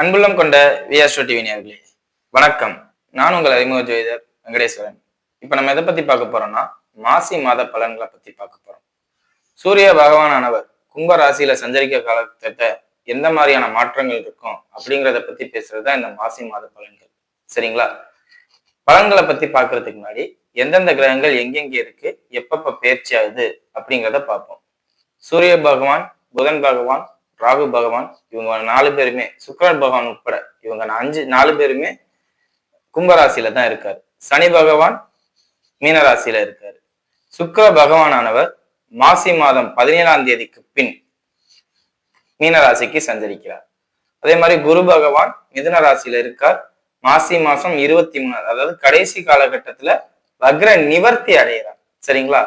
அன்புள்ளம் கொண்ட விஆஸ்ட்ரோ டிவி நேயர்களே வணக்கம். நான் உங்கள் அறிமுக ஜோதிடர் வெங்கடேஸ்வரன். இப்ப நம்ம எதை பத்தி பார்க்க போறோம்னா மாசி மாத பலன்களை பத்தி பார்க்க போறோம். சூரிய பகவானானவர் கும்ப ராசியில சஞ்சரிக்க காலகட்டத்தை எந்த மாதிரியான மாற்றங்கள் இருக்கும் அப்படிங்கிறத பத்தி பேசுறதுதான் இந்த மாசி மாத பலன்கள். சரிங்களா? பலன்களை பத்தி பார்க்கறதுக்கு முன்னாடி எந்தெந்த கிரகங்கள் எங்கெங்க இருக்கு, எப்பப்ப பயிற்சி ஆகுது அப்படிங்கிறத பார்ப்போம். சூரிய பகவான், புதன் பகவான், ராகு பகவான், இவங்க 4 பேருமே, சுக்கிரன் பகவான் உட்பட இவங்க 4 பேருமே கும்பராசியில தான் இருக்காரு. சனி பகவான் மீனராசியில இருக்காரு. சுக்கிர பகவானானவர் மாசி மாதம் 17ஆம் தேதிக்கு பின் மீனராசிக்கு சஞ்சரிக்கிறார். அதே மாதிரி குரு பகவான் மிதுன ராசியில இருக்கார். மாசி மாசம் 23, அதாவது கடைசி காலகட்டத்துல வக்ர நிவர்த்தி அடைகிறார். சரிங்களா?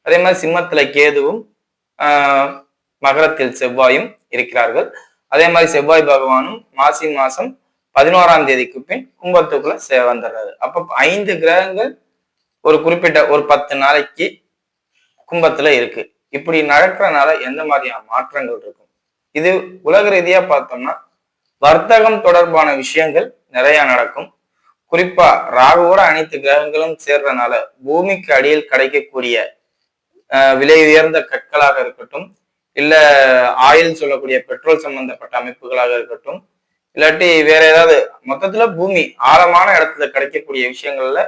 அதே மாதிரி சிம்மத்துல கேதுவும் மகரத்தில் செவ்வாயும் இருக்கிறார்கள். அதே மாதிரி செவ்வாய் பகவானும் மாசி மாசம் 11ஆம் தேதிக்கு பின் கும்பத்துக்குள்ள வந்துடுறாரு. அப்ப 5 கிரகங்கள் ஒரு குறிப்பிட்ட ஒரு 10 நாளைக்கு கும்பத்துல இருக்கு. இப்படி நடக்கிறதுனால எந்த மாதிரியான மாற்றங்கள் இருக்கும்? இது உலக ரீதியா பார்த்தோம்னா வர்த்தகம் தொடர்பான விஷயங்கள் நிறைய நடக்கும். குறிப்பா ராகுவோட அனைத்து கிரகங்களும் சேர்றதுனால பூமிக்கு அடியில் கிடைக்கக்கூடிய விலை உயர்ந்த கற்களாக இருக்கட்டும், இல்ல ஆயில் சொல்லக்கூடிய பெட்ரோல் சம்பந்தப்பட்ட அமைப்புகளாக இருக்கட்டும், இல்லாட்டி வேற ஏதாவது மொத்தத்துல பூமி ஆழமான இடத்துல கிடைக்கக்கூடிய விஷயங்கள்ல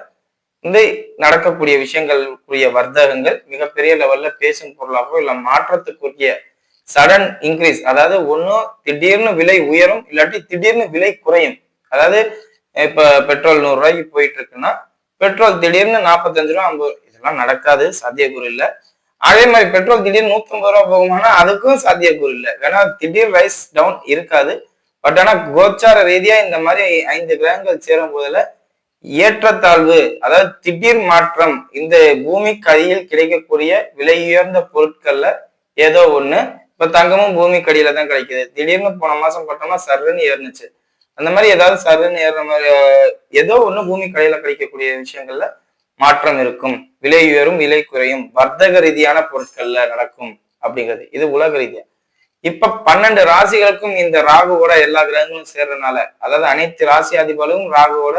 இந்த நடக்கக்கூடிய விஷயங்களுக்குரிய வர்த்தகங்கள் மிகப்பெரிய லெவல்ல பேசும் பொருளாகவோ இல்ல மாற்றத்துக்குரிய சடன் இன்க்ரீஸ், அதாவது ஒன்னும் திடீர்னு விலை உயரும், இல்லாட்டி திடீர்னு விலை குறையும். அதாவது இப்ப பெட்ரோல் 100 ரூபாய்க்கு போயிட்டு இருக்குன்னா பெட்ரோல் திடீர்னு 45 ரூபா 50, இதெல்லாம் நடக்காது, சாத்தியக்கூறு இல்லை. அதே மாதிரி பெட்ரோல் திடீர்னு 150 ரூபா போகுமானா அதுக்கும் சாத்தியக்கூறு இல்லை. வேணா திடீர் ரைஸ் டவுன் இருக்காது. பட் ஆனா கோச்சார ரீதியா இந்த மாதிரி 5 கிரகங்கள் சேரும் போதுல ஏற்றத்தாழ்வு, அதாவது திடீர் மாற்றம், இந்த பூமிக்கு அடியில் கிடைக்கக்கூடிய விலை உயர்ந்த பொருட்கள்ல ஏதோ ஒண்ணு. இப்ப தங்கமும் பூமிக்கு அடியில தான் கிடைக்குது. திடீர்னு போன மாசம் பார்த்தோம்னா சர்ன்னு ஏறுனுச்சு. அந்த மாதிரி ஏதாவது சர்ன்னு ஏறுற மாதிரி ஏதோ ஒண்ணு பூமிக்கு அடியில கிடைக்கக்கூடிய விஷயங்கள்ல மாற்றம் இருக்கும். விலை உயரும், விலை குறையும், வர்த்தக ரீதியான பொருட்கள்ல நடக்கும் அப்படிங்கிறது இது உலக ரீதியா. இப்ப 12 ராசிகளுக்கும் இந்த ராகுவோட எல்லா கிரகங்களும் சேர்றதுனால, அதாவது அனைத்து ராசி அதிபர்களும் ராகுவோட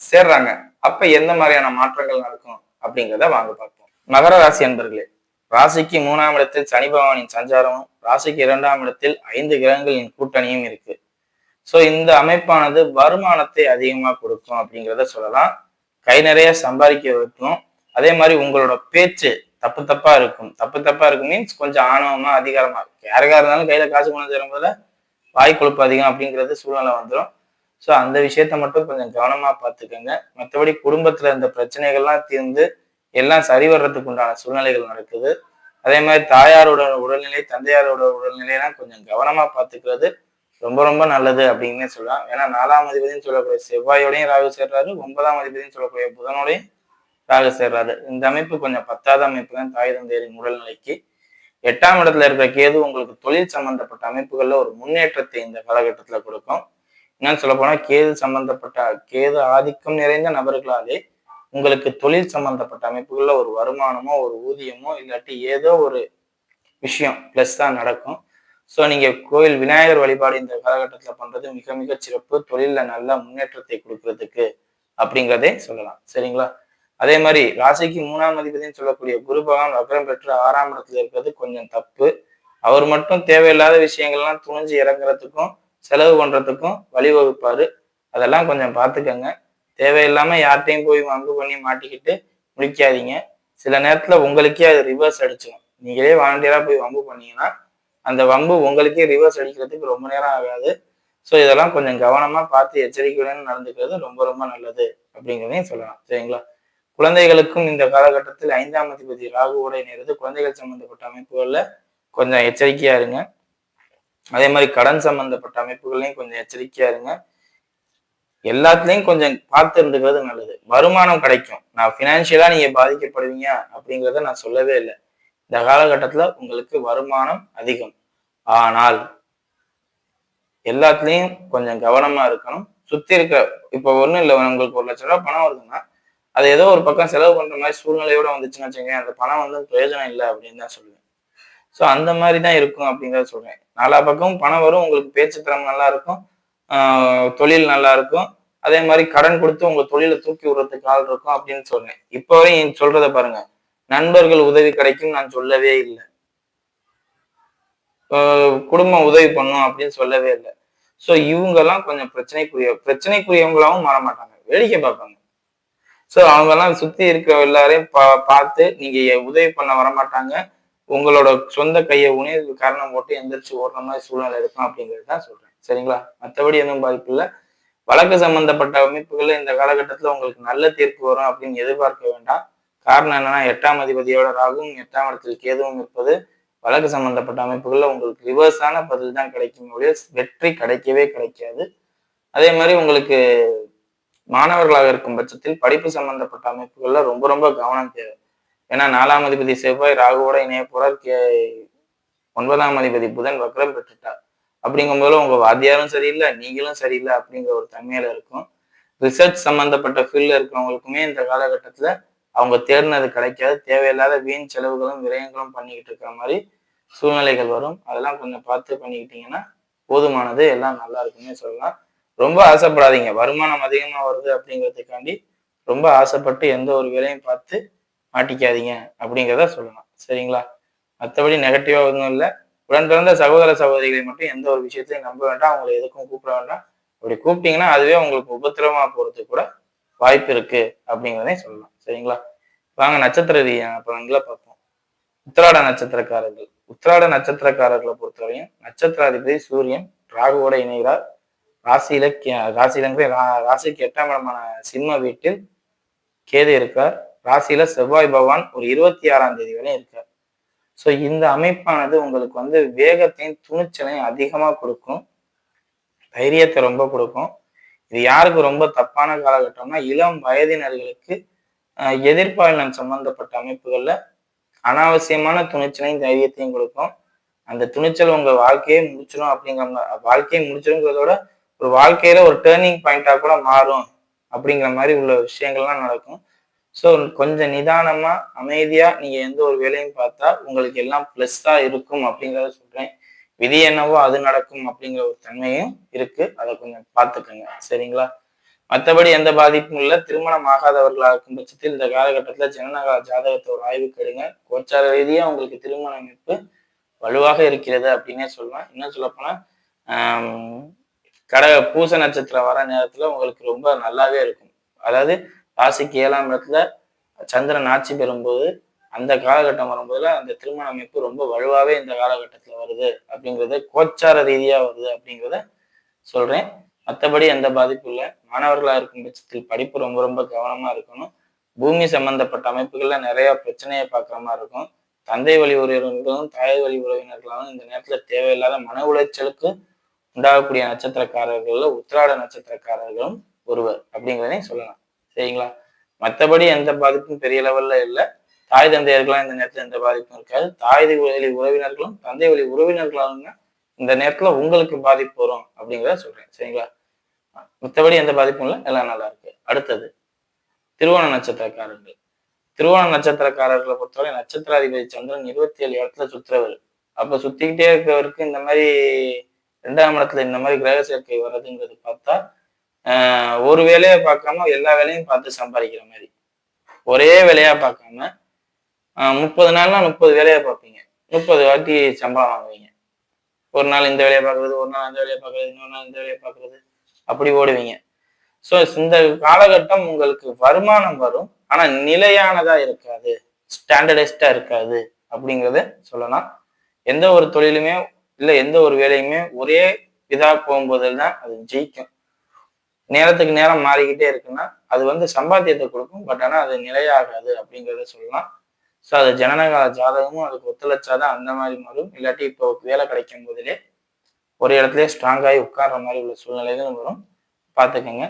சேர்றாங்க. அப்ப எந்த மாதிரியான மாற்றங்கள் நடக்கும் அப்படிங்கிறத வாங்க பார்ப்போம். மகர ராசி அன்பர்களே, ராசிக்கு 3ஆம் இடத்தில் சனி பகவானின் சஞ்சாரமும், ராசிக்கு 2ஆம் இடத்தில் 5 கிரகங்களின் கூட்டணியும் இருக்கு. சோ இந்த அமைப்பானது வருமானத்தை அதிகமா கொடுக்கும் அப்படிங்கிறத சொல்லலாம். கை நிறைய சம்பாதிக்க வைக்கும். அதே மாதிரி உங்களோட பேச்சு தப்பு தப்பா இருக்கும் மீன்ஸ் கொஞ்சம் ஆணவமா அதிகாரமா இருக்கும். யாருக்கா இருந்தாலும் கையில காசு கொண்டு சேரும் போதுல வாய் கொழுப்பு அதிகம் அப்படிங்கிறது சூழ்நிலை வந்துடும். ஸோ அந்த விஷயத்த மட்டும் கொஞ்சம் கவனமா பார்த்துக்கோங்க. மற்றபடி குடும்பத்துல இருந்த பிரச்சனைகள்லாம் தீர்ந்து எல்லாம் சரி வர்றதுக்கு உண்டான சூழ்நிலைகள் நடக்குது. அதே மாதிரி தாயாரோட உடல்நிலை, தந்தையாரோட உடல்நிலையெல்லாம் கொஞ்சம் கவனமா பார்த்துக்கிறது ரொம்ப ரொம்ப நல்லது அப்படின்னு சொல்லலாம். ஏன்னா 4ஆம் அதிபதினு சொல்லக்கூடிய செவ்வாயோடையும் ராகு சேர்றாரு, 9ஆம் அதிபதினு சொல்லக்கூடிய புதனோடையும் ராகு சேர்றாரு. இந்த அமைப்பு கொஞ்சம் பத்தாத அமைப்பு தான் தாய் தந்தையரின் உடல்நிலைக்கு. 8ஆம் இடத்துல இருக்கிற கேது உங்களுக்கு தொழில் சம்பந்தப்பட்ட அமைப்புகள்ல ஒரு முன்னேற்றத்தை இந்த காலகட்டத்துல கொடுக்கும். என்னன்னு சொல்ல போனா கேது ஆதிக்கம் நிறைந்த நபர்களாலே உங்களுக்கு தொழில் சம்பந்தப்பட்ட அமைப்புகள்ல ஒரு வருமானமோ ஒரு ஊதியமோ இல்லாட்டி ஏதோ ஒரு விஷயம் பிளஸ் தான் நடக்கும். ஸோ நீங்க கோயில் விநாயகர் வழிபாடு இந்த காலகட்டத்துல பண்றது மிக மிக சிறப்பு. தொழில நல்ல முன்னேற்றத்தை கொடுக்கறதுக்கு அப்படிங்கிறதே சொல்லலாம். சரிங்களா? அதே மாதிரி ராசிக்கு 3ஆம் அதிபதினு சொல்லக்கூடிய குரு பகவான் வக்ரம் பெற்று 6ஆம் இடத்துல இருக்கிறது கொஞ்சம் தப்பு. அவர் மட்டும் தேவையில்லாத விஷயங்கள்லாம் துணிஞ்சு இறங்குறதுக்கும் செலவு பண்றதுக்கும் வழிவகுப்பாரு. அதெல்லாம் கொஞ்சம் பார்த்துக்கங்க. தேவையில்லாம யார்கிட்டையும் போய் வம்பு பண்ணி மாட்டிக்கிட்டு முடிக்காதீங்க. சில நேரத்துல உங்களுக்கே அது ரிவர்ஸ் அடிச்சிடும். நீங்களே வாலண்டியரா போய் வம்பு பண்ணீங்கன்னா அந்த வம்பு உங்களுக்கே ரிவர்ஸ் அடிக்கிறதுக்கு ரொம்ப நேரம் ஆகாது. ஸோ இதெல்லாம் கொஞ்சம் கவனமா பார்த்து எச்சரிக்கையுடன் நடந்துக்கிறது ரொம்ப ரொம்ப நல்லது அப்படிங்கிறதையும் சொல்லலாம். சரிங்களா? குழந்தைகளுக்கும் இந்த காலகட்டத்தில் 5ஆம் அதிபதி ராகுவோட இணைகிறது. குழந்தைகள் சம்பந்தப்பட்ட அமைப்புகள்ல கொஞ்சம் எச்சரிக்கையா இருங்க. அதே மாதிரி கடன் சம்பந்தப்பட்ட அமைப்புகள்லையும் கொஞ்சம் எச்சரிக்கையா இருங்க. எல்லாத்துலயும் கொஞ்சம் பார்த்து இருந்துக்கிறது நல்லது. வருமானம் கிடைக்கும். நான் பினான்சியலா நீங்க பாதிக்கப்படுவீங்க அப்படிங்கிறத நான் சொல்லவே இல்லை. இந்த காலகட்டத்துல உங்களுக்கு வருமானம் அதிகம். ஆனால் எல்லாத்துலயும் கொஞ்சம் கவனமா இருக்கணும். சுத்தி இருக்க இப்ப ஒண்ணும் இல்லை, உங்களுக்கு 1 லட்சம் ரூபாய் பணம் வருதுன்னா அது ஏதோ ஒரு பக்கம் செலவு பண்ற மாதிரி சூழ்நிலையோட வந்துச்சுன்னு வச்சுக்கோங்க, அந்த பணம் வந்து பிரயோஜனம் இல்லை அப்படின்னு தான் சொல்லுவேன். ஸோ அந்த மாதிரி தான் இருக்கும் அப்படிங்கிறத சொல்றேன். நாலா பக்கமும் பணம் வரும், உங்களுக்கு பேச்சு திறமை நல்லா இருக்கும், தொழில் நல்லா இருக்கும். அதே மாதிரி கடன் கொடுத்து உங்க தொழிலை தூக்கி விடுறதுக்கு ஆள் இருக்கும் அப்படின்னு சொன்னேன். இப்போ வரையும் சொல்றதை பாருங்க. நண்பர்கள் உதவி கிடைக்கும் நான் சொல்லவே இல்லை. குடும்பம் உதவி பண்ணும் அப்படின்னு சொல்லவே இல்லை. ஸோ இவங்கெல்லாம் கொஞ்சம் பிரச்சனைக்குரியவங்களாவும் மாற மாட்டாங்க, வேடிக்கை பார்ப்பாங்க. ஸோ அவங்கெல்லாம் சுத்தி இருக்கிற எல்லாரையும் பார்த்து நீங்க உதவி பண்ண வரமாட்டாங்க. உங்களோட சொந்த கையை உணர்வு காரணம் போட்டு எந்திரிச்சு ஓடுற மாதிரி சூழ்நிலை இருக்கும் அப்படிங்கிறது தான் சொல்றேன். சரிங்களா? மற்றபடி எதுவும் பாதிப்பு இல்லை. வழக்கு சம்பந்தப்பட்ட அமைப்புகள் இந்த காலகட்டத்துல உங்களுக்கு நல்ல தீர்ப்பு வரும் அப்படின்னு எதிர்பார்க்க வேண்டாம். காரணம் என்னன்னா 8ஆம் அதிபதியோட ராகுவும் 8ஆம் இடத்தில் கேதுவும் இருப்பது வழக்கு சம்பந்தப்பட்ட அமைப்புகள்ல உங்களுக்கு ரிவர்ஸான பதில் தான் கிடைக்கும், வெற்றி கிடைக்கவே கிடைக்காது. அதே மாதிரி உங்களுக்கு மாணவர்களாக இருக்கும் பட்சத்தில் படிப்பு சம்பந்தப்பட்ட அமைப்புகள்ல ரொம்ப ரொம்ப கவனம் தேவை. ஏன்னா 4ஆம் அதிபதி செவ்வாய் ராகுவோட இணைய போறார். 9ஆம் அதிபதி புதன் வக்ரம் பெற்றுட்டார். அப்படிங்கும்போது உங்க வாத்தியாரும் சரியில்லை, நீங்களும் சரியில்லை அப்படிங்கிற ஒரு தன்மையில இருக்கும். ரிசர்ச் சம்பந்தப்பட்ட ஃபீல்ட்ல இருக்கிறவங்களுக்குமே இந்த காலகட்டத்துல அவங்க தேடினது கிடைக்காது. தேவையில்லாத வீண் செலவுகளும் விரயங்களும் பண்ணிக்கிட்டு இருக்கிற மாதிரி சூழ்நிலைகள் வரும். அதெல்லாம் கொஞ்சம் பார்த்து பண்ணிக்கிட்டீங்கன்னா போதுமானது, எல்லாம் நல்லா இருக்குன்னே சொல்லலாம். ரொம்ப ஆசைப்படாதீங்க. வருமானம் அதிகமா வருது அப்படிங்கிறதுக்காண்டி ரொம்ப ஆசைப்பட்டு எந்த ஒரு வேலையும் பார்த்து மாட்டிக்காதீங்க அப்படிங்கிறத சொல்லலாம். சரிங்களா? மற்றபடி நெகட்டிவா ஒன்றும் இல்லை. உடன் பிறந்த சகோதர சகோதரிகளை மட்டும் எந்த ஒரு விஷயத்தையும் நம்ப வேண்டாம். அவங்களை எதுக்கும் கூப்பிட வேண்டாம். அப்படி கூப்பிட்டீங்கன்னா அதுவே உங்களுக்கு உபத்திரமா போறதுக்கு கூட வாய்ப்பு இருக்கு அப்படிங்கிறதையும் சொல்லலாம். சரிங்களா? வாங்க நட்சத்திர ரீதியான பலன்களை பார்ப்போம். உத்திராட நட்சத்திரக்காரர்கள். உத்திராட நட்சத்திரக்காரர்களை பொறுத்தவரையும் நட்சத்திராதிபதி சூரியன் ராகுவோட இணைகிறார். ராசிக்கு 8ஆம் இடமான சிம்ம வீட்டில் கேது இருக்கார். ராசியில செவ்வாய் பகவான் ஒரு 26ஆம் தேதி வரை இருக்கார். ஸோ இந்த அமைப்பானது உங்களுக்கு வந்து வேகத்தையும் துணிச்சலையும் அதிகமா கொடுக்கும், தைரியத்தை ரொம்ப கொடுக்கும். இது யாருக்கு ரொம்ப தப்பான காலகட்டம்னா இளம் வயதினர்களுக்கு எதிர்பாலினம் சம்பந்தப்பட்ட அமைப்புகள்ல அனாவசியமான துணிச்சலையும் தைரியத்தையும் கொடுக்கும். அந்த துணிச்சல் உங்க வாழ்க்கையை முடிச்சிடும் வாழ்க்கையை முடிச்சிடுங்கிறதோட ஒரு வாழ்க்கையில ஒரு டேர்னிங் பாயிண்டா கூட மாறும் அப்படிங்கிற மாதிரி உள்ள விஷயங்கள்லாம் நடக்கும். ஸோ கொஞ்சம் நிதானமா அமைதியா நீங்க எந்த ஒரு வேலையும் பார்த்தா உங்களுக்கு எல்லாம் பிளஸ்ஸா இருக்கும் அப்படிங்கிறத சொல்றேன். விதி என்னவோ அது நடக்கும் அப்படிங்கிற ஒரு தன்மையும் இருக்கு. அதை கொஞ்சம் பார்த்துக்கோங்க. சரிங்களா? மற்றபடி எந்த பாதிப்பும் இல்லை. திருமணம் ஆகாதவர்களாக இருக்கும் பட்சத்தில் இந்த காலகட்டத்துல ஜனனகால ஜாதகத்தை ஒரு ஆய்வுக்கு எடுங்க. கோச்சார ரீதியா உங்களுக்கு திருமண அமைப்பு வலுவாக இருக்கிறது அப்படின்னே சொல்லலாம். இன்னும் சொல்லப்போனா பூச நட்சத்திரம் வர நேரத்துல உங்களுக்கு ரொம்ப நல்லாவே இருக்கும். அதாவது ராசிக்கு 7ஆம் இடத்துல சந்திரன் ஆட்சி பெறும்போது அந்த காலகட்டம் வரும்போதுல அந்த திருமண அமைப்பு ரொம்ப வலுவாவே இந்த காலகட்டத்துல வருது அப்படிங்கிறத கோச்சார ரீதியா வருது அப்படிங்கிறத சொல்றேன். மற்றபடி எந்த பாதிப்பும் இல்லை. மாணவர்களாக இருக்கும் பட்சத்தில் படிப்பு ரொம்ப ரொம்ப கவனமா இருக்கணும். பூமி சம்பந்தப்பட்ட அமைப்புகள்ல நிறைய பிரச்சனையை பார்க்குற மாதிரி இருக்கும். தந்தை வழி உறவினர்களும் தாய் வழி உறவினர்களாலும் இந்த நேரத்துல தேவையில்லாத மன உளைச்சலுக்கு உண்டாகக்கூடிய நட்சத்திரக்காரர்கள்ல உத்திராட நட்சத்திரக்காரர்களும் ஒருவர் அப்படிங்கிறதையும் சொல்லலாம். சரிங்களா? மற்றபடி எந்த பாதிப்பும் பெரிய லெவல்ல இல்லை. தாய் தந்தையர்களாம் இந்த நேரத்துல எந்த பாதிப்பும் இருக்காது. தாய் வழி உறவினர்களும் தந்தை வழி உறவினர்களாலும் இந்த நேரத்துல உங்களுக்கு பாதிப்பு வரும் அப்படிங்கிறத சொல்றேன். சரிங்களா? மற்றபடி எந்த பாதிப்பும் இல்லை, எல்லாம் நல்லா இருக்கு. அடுத்தது திருவோண நட்சத்திரக்காரர்கள். திருவோண நட்சத்திரக்காரர்களை பொறுத்தவரை நட்சத்திராதிபதி சந்திரன் 27 இடத்துல சுற்றுறவர். அப்ப சுத்திக்கிட்டே இருக்கிறவருக்கு இந்த மாதிரி 2ஆம் இடத்துல இந்த மாதிரி கிரக சேர்க்கை வர்றதுங்கிறது பார்த்தா ஒரு வேலையை பார்க்காம எல்லா வேலையும் பார்த்து சம்பாதிக்கிற மாதிரி, ஒரே வேலையா பார்க்காம 30 நாள்னா 30 வேலையை பார்ப்பீங்க. 30 வாட்டி சம்பளம் வாங்குவீங்க. ஒரு நாள் இந்த வேலையை பார்க்கறது, ஒரு நாள் அந்த வேலையை பார்க்கறது, இன்னொரு நாள் இந்த வேலையை பார்க்கறது, அப்படி ஓடுவீங்க. ஸோ இந்த காலகட்டம் உங்களுக்கு வருமானம் வரும், ஆனா நிலையானதா இருக்காது, ஸ்டாண்டர்டைஸ்டா இருக்காது அப்படிங்கிறத சொல்லலாம். எந்த ஒரு தொழிலுமே இல்லை எந்த ஒரு வேலையுமே ஒரே இதா போகும்போதில் தான் அது ஜெயிக்கும். நேரத்துக்கு நேரம் மாறிக்கிட்டே இருக்குன்னா அது வந்து சம்பாத்தியத்தை கொடுக்கும், பட் ஆனால் அது நிலையாகாது அப்படிங்கிறத சொல்லலாம். ஸோ அது ஜனனகால ஜாதகமும் அதுக்கு ஒத்துழைச்சாதான் அந்த மாதிரி மாறும். இல்லாட்டி இப்போ வேலை கிடைக்கும் போதிலே ஒரு இடத்துலயே ஸ்ட்ராங்காகி உட்கார்ற மாதிரி உள்ள சூழ்நிலைகளும் வரும். பார்த்துக்கோங்க.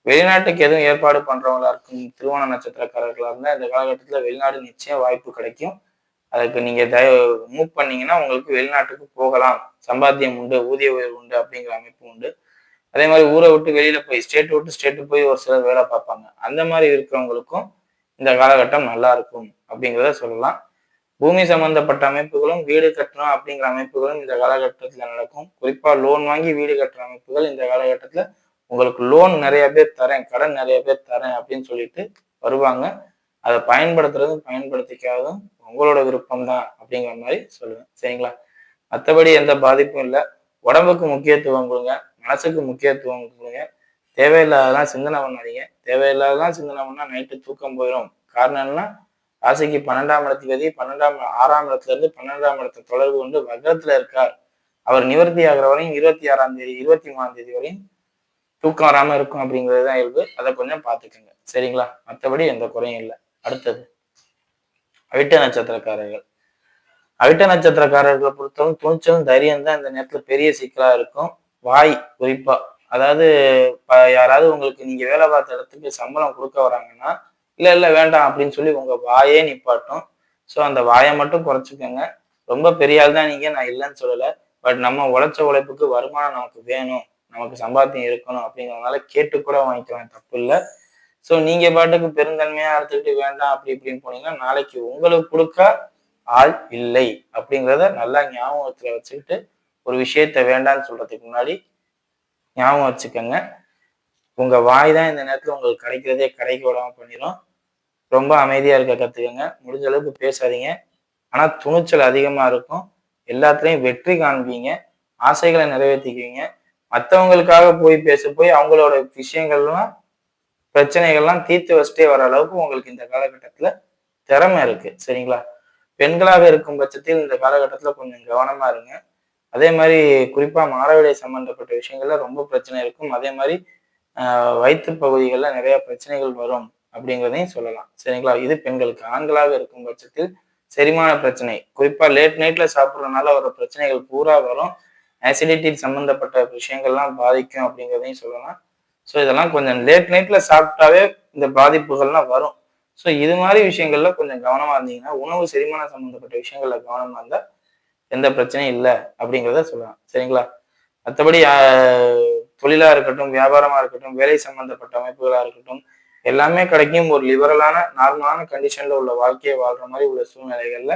வெளிநாட்டுக்கு எதுவும் ஏற்பாடு பண்றவங்களா இருக்கும் திருவோண நட்சத்திரக்காரர்களா இருந்தால் இந்த காலகட்டத்தில் வெளிநாடு நிச்சயம் வாய்ப்பு கிடைக்கும். அதுக்கு நீங்க மூவ் பண்ணீங்கன்னா உங்களுக்கு வெளிநாட்டுக்கு போகலாம், சம்பாத்தியம் உண்டு, ஊதிய உயர்வு உண்டு அப்படிங்கிற அமைப்பு உண்டு. அதே மாதிரி ஊரை விட்டு வெளியில போய் ஸ்டேட் விட்டு ஸ்டேட்டு போய் ஒரு சிலர் வேலை பார்ப்பாங்க. அந்த மாதிரி இருக்கிறவங்களுக்கும் இந்த காலகட்டம் நல்லா இருக்கும் அப்படிங்கிறத சொல்லலாம். பூமி சம்பந்தப்பட்ட அமைப்புகளும் வீடு கட்டணும் அப்படிங்கிற அமைப்புகளும் இந்த காலகட்டத்துல நடக்கும். குறிப்பா லோன் வாங்கி வீடு கட்டுற அமைப்புகள் இந்த காலகட்டத்துல உங்களுக்கு லோன் நிறைய பேர் தரேன், கடன் நிறைய பேர் தரேன் அப்படின்னு சொல்லிட்டு வருவாங்க. அதை பயன்படுத்துறதும் பயன்படுத்திக்காததும் உங்களோட விருப்பம் தான் அப்படிங்கிற மாதிரி சொல்லுவேன். சரிங்களா? மற்றபடி எந்த பாதிப்பும் இல்லை. உடம்புக்கு முக்கியத்துவம் கொடுங்க, மனசுக்கு முக்கியத்துவம் கொடுங்க. தேவையில்லாததான் சிந்தனை பண்ணாதீங்க. தேவையில்லாததான் சிந்தனை பண்ணா நைட்டு தூக்கம் போயிடும். காரணம் என்னன்னா, ராசிக்கு 12ஆம் இடத்துக்கு 6ஆம் இடத்துல இருந்து 12ஆம் இடத்தை தொடர்பு கொண்டு வக்ரத்துல இருக்கார். அவர் நிவர்த்தி ஆகிற வரையும் 26ஆம் தேதி 23ஆம் தேதி வரையும் தூக்கம் வராம இருக்கும் அப்படிங்கிறதுதான் இயல்பு. அதை கொஞ்சம் பார்த்துக்கோங்க. சரிங்களா? மற்றபடி எந்த குறையும் இல்லை. அடுத்தது அவிட்ட நட்சத்திரக்காரர்கள். அவிட்ட நட்சத்திரக்காரர்களை பொறுத்தவரை துணிச்சலும் தைரியம் தான் இந்த நேரத்துல பெரிய சிக்கலா இருக்கும். வாய் குறிப்பா, அதாவது யாராவது உங்களுக்கு நீங்க வேலை பார்த்த இடத்துக்கு சம்பளம் கொடுக்க வராங்கன்னா, இல்ல இல்ல வேண்டாம் அப்படின்னு சொல்லி உங்க வாயே நிப்பாட்டும். ஸோ அந்த வாயை மட்டும் குறைச்சிக்கோங்க. ரொம்ப பெரிய ஆள் தான் நீங்க, நான் இல்லைன்னு சொல்லலை. பட் நம்ம உழைச்ச உழைப்புக்கு வருமானம் நமக்கு வேணும், நமக்கு சம்பாத்தியம் இருக்கணும் அப்படிங்கிறதுனால கேட்டு கூட வாங்கிக்கலாம், தப்பு இல்லை. ஸோ நீங்க பாட்டுக்கு பெருந்தன்மையா அறுத்துக்கிட்டு வேண்டாம் அப்படி இப்படின்னு போனீங்கன்னா நாளைக்கு உங்களுக்கு கொடுக்க ஆள் இல்லை அப்படிங்கிறத நல்லா ஞாபகத்துல வச்சுக்கிட்டு ஒரு விஷயத்த வேண்டான்னு சொல்றதுக்கு முன்னாடி ஞாபகம் வச்சுக்கோங்க. உங்க வாய் தான் இந்த நேரத்துல உங்களுக்கு கிடைக்கிறதே கிடைக்க விடாம பண்ணிடும். ரொம்ப அமைதியா இருக்க கத்துக்கங்க. முடிஞ்ச அளவுக்கு பேசாதீங்க. ஆனா துணிச்சல் அதிகமா இருக்கும். எல்லாத்துலயும் வெற்றி காண்பீங்க. ஆசைகளை நிறைவேற்றிக்குவீங்க. மற்றவங்களுக்காக போய் போய் அவங்களோட விஷயங்கள்லாம் பிரச்சனைகள்லாம் தீர்த்து வச்சுட்டே வர அளவுக்கு உங்களுக்கு இந்த காலகட்டத்துல திறமை இருக்கு. சரிங்களா? பெண்களாக இருக்கும் பட்சத்தில் இந்த காலகட்டத்துல கொஞ்சம் கவனமா இருங்க. அதே மாதிரி குறிப்பா மாதவிடாய் சம்பந்தப்பட்ட விஷயங்கள்ல ரொம்ப பிரச்சனை இருக்கும். அதே மாதிரி வயிற்று பகுதிகளில் நிறைய பிரச்சனைகள் வரும் அப்படிங்கிறதையும் சொல்லலாம். சரிங்களா? இது பெண்களுக்கு. ஆண்களாக இருக்கும் பட்சத்தில் செரிமான பிரச்சனை, குறிப்பா லேட் நைட்ல சாப்பிட்றதுனால வர பிரச்சனைகள் பூரா வரும். ஆசிடிட்டி சம்பந்தப்பட்ட விஷயங்கள்லாம் பாதிக்கும் அப்படிங்கிறதையும் சொல்லலாம். ஸோ இதெல்லாம் கொஞ்சம் லேட் நைட்ல சாப்பிட்டாவே இந்த பாதிப்புகள்லாம் வரும். ஸோ இது மாதிரி விஷயங்கள்ல கொஞ்சம் கவனமா இருந்தீங்கன்னா, உணவு செரிமானம் சம்பந்தப்பட்ட விஷயங்கள்ல கவனமா இருந்தா எந்த பிரச்சனையும் இல்லை அப்படிங்கிறத சொல்லலாம். சரிங்களா? மற்றபடி தொழிலா இருக்கட்டும், வியாபாரமா இருக்கட்டும், வேலை சம்பந்தப்பட்ட அமைப்புகளா இருக்கட்டும், எல்லாமே கிடைக்கும். ஒரு லிபரலான நார்மலான கண்டிஷன்ல உள்ள வாழ்க்கையை வாழ்ற மாதிரி உள்ள சூழ்நிலைகள்ல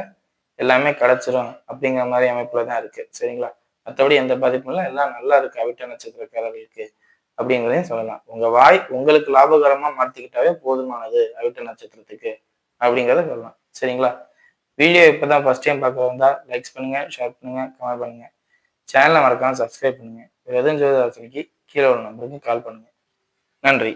எல்லாமே கிடைச்சிரும் அப்படிங்கிற மாதிரி அமைப்புல தான் இருக்கு. சரிங்களா? மற்றபடி எந்த பாதிப்பும் இல்லை. எல்லாம் நல்லா இருக்கு அவிட்ட நட்சத்திரக்காரர்களுக்கு அப்படிங்கிறதையும் சொல்லலாம். உங்க வாய் உங்களுக்கு லாபகரமா மாற்றிக்கிட்டாவே போதுமானது அவிட்ட நட்சத்திரத்துக்கு அப்படிங்கிறத சொல்லலாம். சரிங்களா? வீடியோ இப்பதான் ஃபர்ஸ்ட் டைம் பார்க்க வந்தா லைக்ஸ் பண்ணுங்க, ஷேர் பண்ணுங்க, கமெண்ட் பண்ணுங்க. சேனலை மறக்காம சப்ஸ்கிரைப் பண்ணுங்க. வேற எதுவும் ஜோதிட ஆலோசனைக்கு கீழே உள்ள நம்பருக்கு கால் பண்ணுங்க. நன்றி.